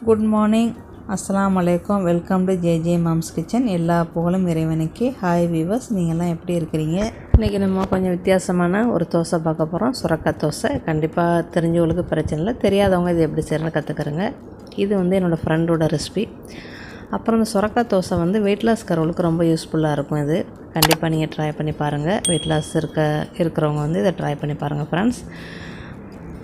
Good morning, அஸ்ஸலாமு அலைக்கும். Welcome to J moms kitchen. எல்லா புகழும் இறைவனுக்கு. ஹாய் வீவர்ஸ், நீங்கள்லாம் எப்படி இருக்கிறீங்க? இன்றைக்கி நம்ம கொஞ்சம் வித்தியாசமான ஒரு தோசை பார்க்க போகிறோம். சுரக்காய் தோசை. கண்டிப்பாக தெரிஞ்சவங்களுக்கு பிரச்சனை இல்லை, தெரியாதவங்க இது எப்படி செய்யணும்னு கற்றுக்குறேங்க. இது என்னோடய ஃப்ரெண்டோட ரெசிபி. அப்புறம் இந்த சுரக்காய் தோசை வெயிட் லாஸ் இருக்கிறவங்களுக்கு ரொம்ப யூஸ்ஃபுல்லாக இருக்கும். இது கண்டிப்பாக நீங்கள் ட்ரை பண்ணி பாருங்கள். வெயிட் லாஸ் இருக்கிறவங்க இதை ட்ரை பண்ணி பாருங்கள் ஃப்ரெண்ட்ஸ்.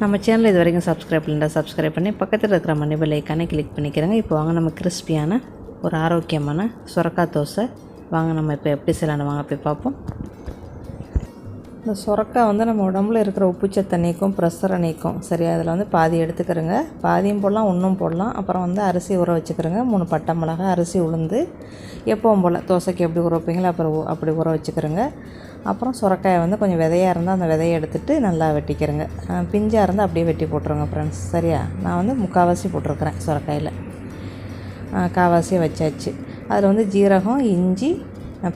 நம்ம சேனல் இது வரைக்கும் சப்ஸ்கிரைப் பண்ணிட்டா சப்ஸ்கிரைப் பண்ணி பக்கத்தில் இருக்கிற மணி பெல் ஐக்கானை கிளிக் பண்ணிக்கிறேங்க. இப்போ வாங்க நம்ம கிறிஸ்பியான ஒரு ஆரோக்கியமான சுரக்காய் தோசை வாங்க நம்ம இப்போ எப்படி செய்யலான்னு வாங்க போய் பார்ப்போம். இந்த சுரக்காய் நம்ம உடம்புல இருக்கிற உப்புச்சத்தை நீக்கும், ப்ரெஷரை நீக்கும். சரியா, அதில் பாதி எடுத்துக்கிறோங்க. பாதியும் போடலாம், ஒன்றும் போடலாம். அப்புறம் அரிசி ஊற வச்சுக்கிறோங்க. 3 பட்டை மிளகாய், அரிசி உளுந்து எப்பவும் போல் தோசைக்கு எப்படி ஊற வைப்பீங்களோ அப்படி ஊற வச்சுக்கிறோங்க. அப்புறம் சுரக்காயை கொஞ்சம் விதையாக இருந்தால் அந்த விதையை எடுத்துகிட்டு நல்லா வெட்டிக்கிறேங்க. பிஞ்சாக இருந்தால் அப்படியே வெட்டி போட்டுருங்க ஃப்ரெண்ட்ஸ். சரியா, நான் முக்கால்வாசி போட்டிருக்கிறேன் சுரக்காயில். கால்வாசியை வச்சாச்சு. அதில் ஜீரகம், இஞ்சி,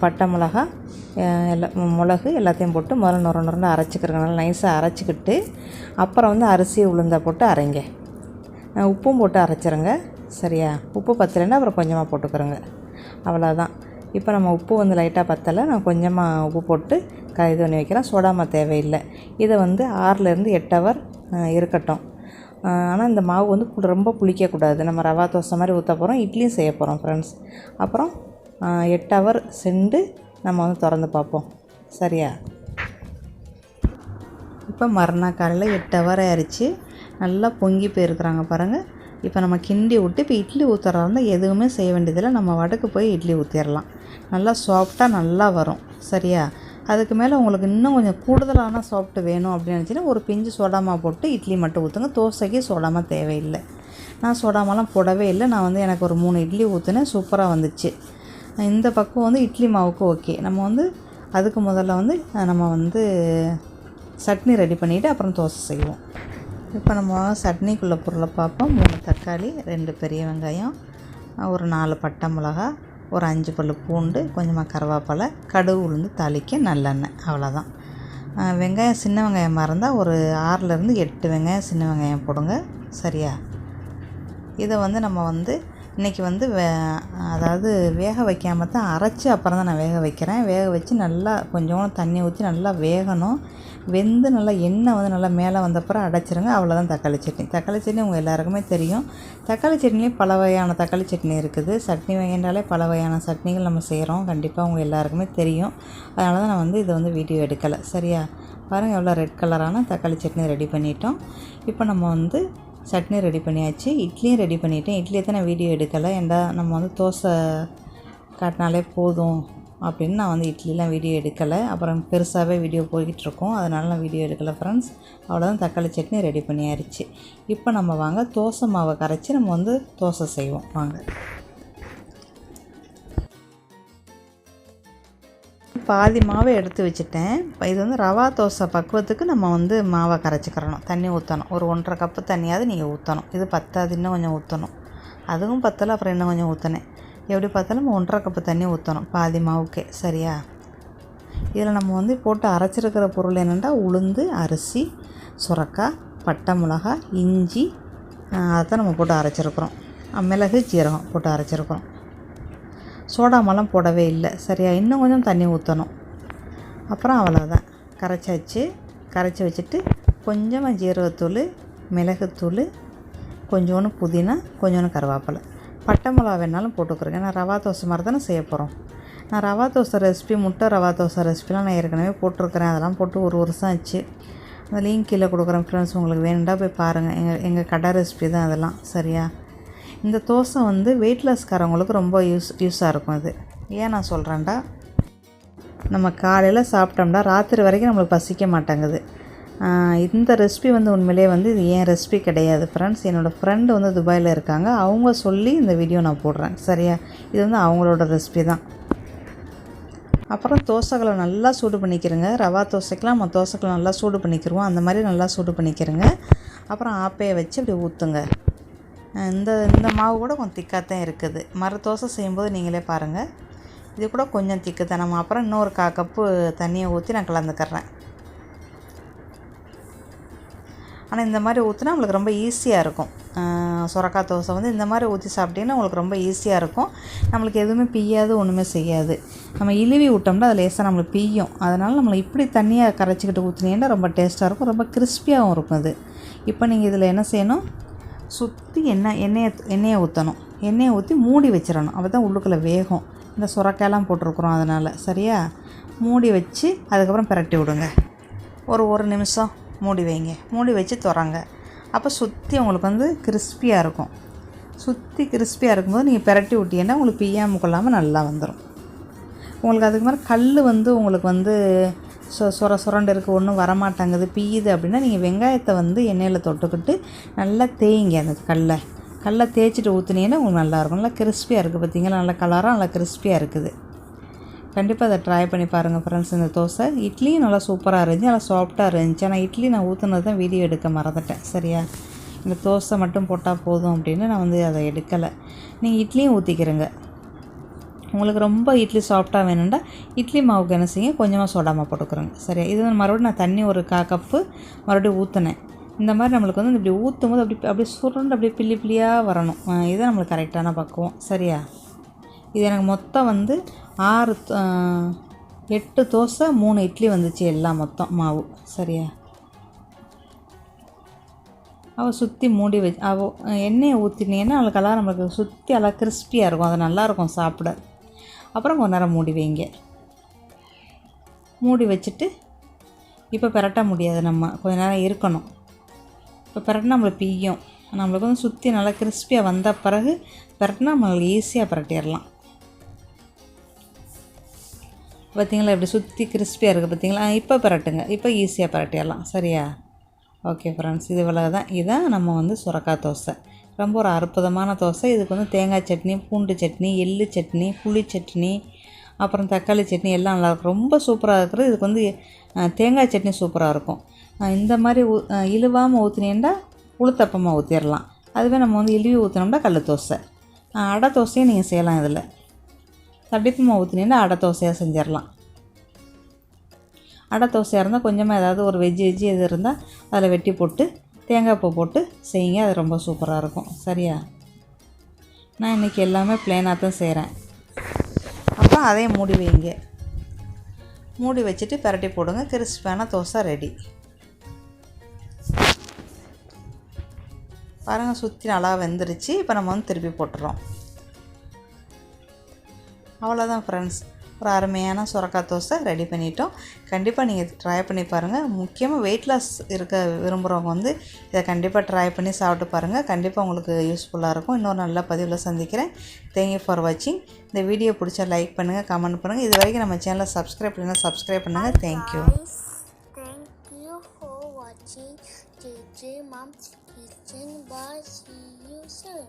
பட்டை மிளகாய், மிளகு எல்லாத்தையும் போட்டு முதல்ல நுரண்டு அரைச்சிக்கிறேங்க. நல்லா நைஸாக அரைச்சிக்கிட்டு அப்புறம் அரிசி உளுந்தை போட்டு அரைங்க. உப்பும் போட்டு அரைச்சிருங்க. சரியா, உப்பு பத்தலைன்னா அப்புறம் கொஞ்சமாக போட்டுக்கிறோங்க. அவ்வளோதான். இப்போ நம்ம உப்பு லைட்டாக பத்தலை, நான் கொஞ்சமாக உப்பு போட்டு இது பண்ணி வைக்கிறேன். சோடாமா தேவையில்லை. இதை 6லேருந்து 8 ஹவர் இருக்கட்டும். ஆனால் இந்த மாவு ரொம்ப புளிக்கக்கூடாது. நம்ம ரவா தோசை மாதிரி ஊற்ற போகிறோம், இட்லியும் செய்ய போகிறோம் ஃப்ரெண்ட்ஸ். அப்புறம் 8 ஹவர் சென்று நம்ம திறந்து பார்ப்போம். சரியா, இப்போ மறுநாள் காலையில் 8 ஹவர் ஆயிடுச்சு. நல்லா பொங்கி போயிருக்கிறாங்க பாருங்கள். இப்போ நம்ம கிண்டி விட்டு இப்போ இட்லி ஊற்றுறதா இருந்தால் எதுவுமே செய்ய வேண்டியதில்லை. நம்ம வடக்கு போய் இட்லி ஊற்றிடலாம். நல்லா சாஃப்டாக நல்லா வரும். சரியா, அதுக்கு மேலே உங்களுக்கு இன்னும் கொஞ்சம் கூடுதலான சாஃப்ட் வேணும் அப்படின்னு நினச்சின்னா ஒரு பிஞ்சு சோடாமா போட்டு இட்லி மட்டும் ஊற்றுங்க. தோசைக்கு சோடாமா தேவையில்லை. நான் சோடாமாலாம் போடவே இல்லை. நான் எனக்கு ஒரு 3 இட்லி ஊற்றுனேன், சூப்பராக வந்துச்சு. இந்த பக்கம் இட்லி மாவுக்கு ஓகே. நம்ம அதுக்கு முதல்ல நம்ம சட்னி ரெடி பண்ணிவிட்டு அப்புறம் தோசை செய்வோம். இப்போ நம்ம சட்னிக்குள்ளே பொருளை பார்ப்போம். 3 தக்காளி, 2 பெரிய வெங்காயம், ஒரு 4 பட்டை மிளகாய், ஒரு 5 பல் பூண்டு, கொஞ்சமாக கருவேப்பிலை, கடுகு உளுந்து தாளிக்க நல்லெண்ணெய். அவ்வளோதான். வெங்காயம் சின்ன வெங்காயமாக இருந்தால் ஒரு 6லேருந்து 8 வெங்காயம் சின்ன வெங்காயம் போடுங்க. சரியா, இதை நம்ம இன்றைக்கி அதாவது வேக வைக்காமல் தான் அரைச்சி அப்புறம் தான் நான் வேக வைக்கிறேன். வேக வச்சு நல்லா கொஞ்சம் தண்ணி ஊற்றி நல்லா வேகணும். வெந்து நல்லா எண்ணெய் நல்லா மேலே வந்தப்பறம் அடைச்சிருங்க. அவ்வளோதான் தக்காளி சட்னி. தக்காளி சட்னி உங்கள் எல்லாருக்குமே தெரியும். தக்காளி சட்னிலேயும் பல வகையான தக்காளி சட்னி இருக்குது. சட்னி வகைன்றாலே பல வகையான சட்னிகள் நம்ம செய்கிறோம். கண்டிப்பாக உங்கள் எல்லாருக்குமே தெரியும். அதனால தான் நான் இதை வீடியோ எடுக்கலை. சரியா, பாருங்கள் எவ்வளோ ரெட் கலரான தக்காளி சட்னி ரெடி பண்ணிட்டோம். இப்போ நம்ம சட்னி ரெடி பண்ணியாச்சு. இட்லியும் ரெடி பண்ணிவிட்டேன். இட்லியை தான் நான் வீடியோ எடுக்கலை. ஏன்டா நம்ம தோசை காட்டினாலே போதும் அப்படின்னு நான் இட்லிலாம் வீடியோ எடுக்கலை. அப்புறம் பெருசாகவே வீடியோ போய்கிட்டு இருக்கோம், அதனால நான் வீடியோ எடுக்கலை ஃப்ரெண்ட்ஸ். அவ்வளோதான், தக்காளி சட்னி ரெடி பண்ணியாச்சு. இப்போ நம்ம வாங்க தோசை மாவை கரைச்சி நம்ம தோசை செய்வோம். வாங்க. பாதி மாவை எடுத்து வச்சுட்டேன். இப்போ இது ரவா தோசை பக்குவத்துக்கு நம்ம மாவை கரைச்சிக்கிறணும். தண்ணி ஊற்றணும். ஒரு 1.5 கப்பு தண்ணியாவது நீங்கள் ஊற்றணும். இது பத்தாது, இன்னும் கொஞ்சம் ஊற்றணும். அதுவும் பத்தலை, அப்புறம் இன்னும் கொஞ்சம் ஊற்றினேன். எப்படி பார்த்தாலும் 1.5 கப்பு தண்ணி ஊற்றணும் பாதி மாவுக்கே. சரியா, இதில் நம்ம போட்டு அரைச்சிருக்கிற பொருள் என்னென்னா உளுந்து, அரிசி, சுரக்காய், பட்டை மிளகாய், இஞ்சி, அதைத்தான் நம்ம போட்டு அரைச்சிருக்கிறோம். மிளகு, ஜீரகம் போட்டு அரைச்சிருக்கிறோம். சோடாமெல்லாம் போடவே இல்லை. சரியா, இன்னும் கொஞ்சம் தண்ணி ஊற்றணும். அப்புறம் அவ்வளோதான், கரைச்சாச்சு. கரைச்சி வச்சுட்டு கொஞ்சமாக ஜீரகத்தூள், மிளகுத்தூள், கொஞ்சோண்டு புதினா, கொஞ்சோண்டு கருவேப்பிலை, பட்டை மிளகா வேணாலும் போட்டுக்கிறேன். ஏன்னா ரவா தோசை மாதிரி தானே செய்ய போகிறோம். நான் ரவா தோசை ரெசிபி, முட்டை ரவா தோசை ரெசிபிலாம் நான் ஏற்கனவே போட்டிருக்கிறேன். அதெல்லாம் போட்டு 1 வருஷம் ஆச்சு. அந்த லிங்க் கீழே கொடுக்குறேன் ஃப்ரெண்ட்ஸ், உங்களுக்கு வேணுண்டா போய் பாருங்கள். எங்கள் கடை ரெசிபி தான் அதெல்லாம். சரியா, இந்த தோசை வெயிட் லாஸ்காரவங்களுக்கு ரொம்ப யூஸாக இருக்கும். இது ஏன் நான் சொல்கிறேன்டா, நம்ம காலையில் சாப்பிட்டோம்னா ராத்திரி வரைக்கும் நம்மளுக்கு பசிக்க மாட்டேங்குது. இந்த ரெசிபி உண்மையிலே இது என் ரெசிபி கிடையாது ஃப்ரெண்ட்ஸ். என்னோடய ஃப்ரெண்டு துபாயில் இருக்காங்க. அவங்க சொல்லி இந்த வீடியோ நான் போடுறேன். சரியா, இது அவங்களோட ரெசிபி தான். அப்புறம் தோசைகளை நல்லா சூடு பண்ணிக்கிறேங்க. ரவா தோசைக்கெலாம் நம்ம தோசைகளை நல்லா சூடு பண்ணிக்கிடுவோம். அந்த மாதிரி நல்லா சூடு பண்ணிக்கிறேங்க. அப்புறம் ஆப்பையை வச்சு அப்படி ஊற்றுங்க. இந்த மாவு கூட கொஞ்சம் திக்காக தான் இருக்குது. தோசை செய்யும்போது நீங்களே பாருங்கள், இது கூட கொஞ்சம் திக்கு தான். நம்ம அப்புறம் இன்னொரு 1/4 கப்பு தண்ணியை ஊற்றி நான் கலந்துக்கிறேன். ஆனால் இந்த மாதிரி ஊற்றினா உங்களுக்கு ரொம்ப ஈஸியாக இருக்கும். சுரக்காய் தோசை வந்து இந்த மாதிரி ஊற்றி சாப்பிட்டிங்கன்னா உங்களுக்கு ரொம்ப ஈஸியாக இருக்கும். நம்மளுக்கு எதுவுமே பிய்யாது, ஒன்றுமே செய்யாது. நம்ம இழுவி விட்டோம்னா அது லேசாக நம்மளுக்கு பிய்யும். அதனால் நம்மளை இப்படி தண்ணியாக கரைச்சிக்கிட்டு ஊற்றினீங்கன்னா ரொம்ப டேஸ்ட்டாக இருக்கும், ரொம்ப கிறிஸ்பியாகவும் இருக்கும் அது. இப்போ நீங்கள் இதில் என்ன செய்யணும், சுற்றி எண்ணெயை ஊற்றணும். எண்ணெயை ஊற்றி மூடி வச்சிடணும். அப்போ தான் உள்ளுக்குள்ளே வேகும். இந்த சுரக்காயெல்லாம் போட்டிருக்குறோம் அதனால். சரியா? மூடி வச்சு அதுக்கப்புறம் பிரட்டி விடுங்க. ஒரு நிமிஷம் மூடி வைங்க. மூடி வச்சு திறங்க. அப்போ சுற்றி உங்களுக்கு வந்து கிறிஸ்பியாக இருக்கும். சுற்றி கிறிஸ்பியாக இருக்கும்போது நீங்கள் பிரட்டி விட்டீங்கன்னா உங்களுக்கு பிய்யாமல் கொள்ளாமல் நல்லா வந்துடும். உங்களுக்கு அதுக்கு மாதிரி கல் வந்து உங்களுக்கு வந்து சுரண்டு இருக்குது, ஒன்றும் வரமாட்டாங்குது, பிய்யுது அப்படின்னா நீங்கள் வெங்காயத்தை வந்து எண்ணெயில் தொட்டுக்கிட்டு நல்லா தேய்ங்க. அந்த கல்லை தேய்ச்சிட்டு ஊற்றுனீங்கன்னா உங்களுக்கு நல்லாயிருக்கும். நல்லா கிறிஸ்பியாக இருக்குது. பார்த்தீங்களா? நல்லா கலராக நல்லா கிறிஸ்பியாக இருக்குது. கண்டிப்பாக அதை ட்ரை பண்ணி பாருங்கள் ஃப்ரெண்ட்ஸ். இந்த தோசை இட்லியும் நல்லா சூப்பராக இருந்துச்சு, நல்லா சாஃப்டாக இருந்துச்சு. ஆனால் இட்லி நான் ஊற்றுனது தான் வீடியோ எடுக்க மறந்துட்டேன். சரியா? இந்த தோசை மட்டும் போட்டால் போதும் அப்படின்னு நான் வந்து அதை எடுக்கலை. நீங்கள் இட்லியும் ஊற்றிக்கிறங்க. உங்களுக்கு ரொம்ப இட்லி சாஃப்டாக வேணும்னா இட்லி மாவுக்கு என்ன செய்யுங்க, கொஞ்சமாக சோடாமா போட்டுக்கிறோங்க. சரியா? இது வந்து மறுபடியும் நான் தண்ணி ஒரு 1/4 கப்பு மறுபடியும் ஊற்றினேன். இந்த மாதிரி நம்மளுக்கு வந்து இப்படி ஊற்றும் போது அப்படியே சுருண்டு அப்படியே பிள்ளியாக வரணும். இதுதான் நம்மளுக்கு கரெக்டான பக்குவம். சரியா? இது எனக்கு மொத்தம் வந்து 8 தோசை 3 இட்லி வந்துச்சு எல்லாம் மொத்தம் மாவு. சரியா? அவள் சுற்றி மூடி வச்சு எண்ணெயை ஊற்றினீங்கன்னா அவளுக்கெல்லாம் நம்மளுக்கு சுற்றி எல்லாம் கிறிஸ்பியாக இருக்கும். அது நல்லாயிருக்கும் சாப்பிட. அப்புறம் கொஞ்ச நேரம் மூடி வைங்க. மூடி வச்சுட்டு இப்போ பிரட்ட முடியாது, நம்ம கொஞ்ச நேரம் இருக்கணும். இப்போ பிரட்டினா நம்மளுக்கு பிய்யும். நம்மளுக்கு வந்து சுற்றி நல்லா கிறிஸ்பியாக வந்த பிறகு பிரட்டினா நம்மளுக்கு ஈஸியாக பிரட்டிடலாம். பார்த்திங்களா? இப்படி சுற்றி கிறிஸ்பியாக இருக்குது பார்த்திங்களா? இப்போ பிரட்டுங்க. இப்போ ஈஸியாக பிரட்டிடலாம். சரியா? ஓகே ஃப்ரெண்ட்ஸ், இது இவ்வளோ தான். இதுதான் நம்ம வந்து சுரக்காய் தோசை. ரொம்ப ஒரு அற்புதமான தோசை. இதுக்கு வந்து தேங்காய் சட்னி, பூண்டு சட்னி, எள்ளு சட்னி, புளி சட்னி, அப்புறம் தக்காளி சட்னி எல்லாம் நல்லாயிருக்கும். ரொம்ப சூப்பராக இருக்கிறது. இதுக்கு வந்து தேங்காய் சட்னி சூப்பராக இருக்கும். இந்த மாதிரி இழுவாமல் ஊற்றினீங்கன்னா உளுத்தப்பமாக ஊற்றிடலாம். அதுவே நம்ம வந்து இழுவி ஊற்றினோம்னா கல் தோசை. அடை தோசையும் நீங்கள் செய்யலாம். இதில் தடிப்பமாக ஊற்றினீங்கன்னா அடை தோசையாக செஞ்சிடலாம். அடை தோசையாக இருந்தால் கொஞ்சமாக ஏதாவது ஒரு வெஜ்ஜு எது இருந்தால் அதில் வெட்டி போட்டு தேங்காய் பூ போட்டு செய்யுங்க. அது ரொம்ப சூப்பராக இருக்கும். சரியா? நான் இன்றைக்கி எல்லாமே ப்ளெயினாக தான் செய்கிறேன். அப்புறம் அதையும் மூடி வைங்க. மூடி வச்சுட்டு பிரட்டி போடுங்க. கிறிஸ்பியான தோசை ரெடி. பாருங்கள், சுற்றி நல்லா வெந்துருச்சு. இப்போ நம்ம வந்து திருப்பி போட்டுறோம். அவ்வளோதான் ஃப்ரெண்ட்ஸ், ஒரு அருமையான சுரக்காய் தோசை ரெடி பண்ணிட்டோம். கண்டிப்பாக நீங்கள் ட்ரை பண்ணி பாருங்கள். முக்கியமாக வெயிட் லாஸ் இருக்க விரும்புகிறவங்க வந்து இதை கண்டிப்பாக ட்ரை பண்ணி சாப்பிட்டு பாருங்கள். கண்டிப்பாக உங்களுக்கு யூஸ்ஃபுல்லாக இருக்கும். இன்னொரு நல்ல பதிவில் சந்திக்கிறேன். தேங்க்யூ ஃபார் வாட்சிங். இந்த வீடியோ பிடிச்சா லைக் பண்ணுங்கள், கமெண்ட் பண்ணுங்கள். இது வரைக்கும் நம்ம சேனலை சப்ஸ்கிரைப் பண்ணுங்கள். சப்ஸ்கிரைப் பண்ணுங்கள். Thank you. Thank you for watching JJ Mom's Kitchen. Bye. See you soon.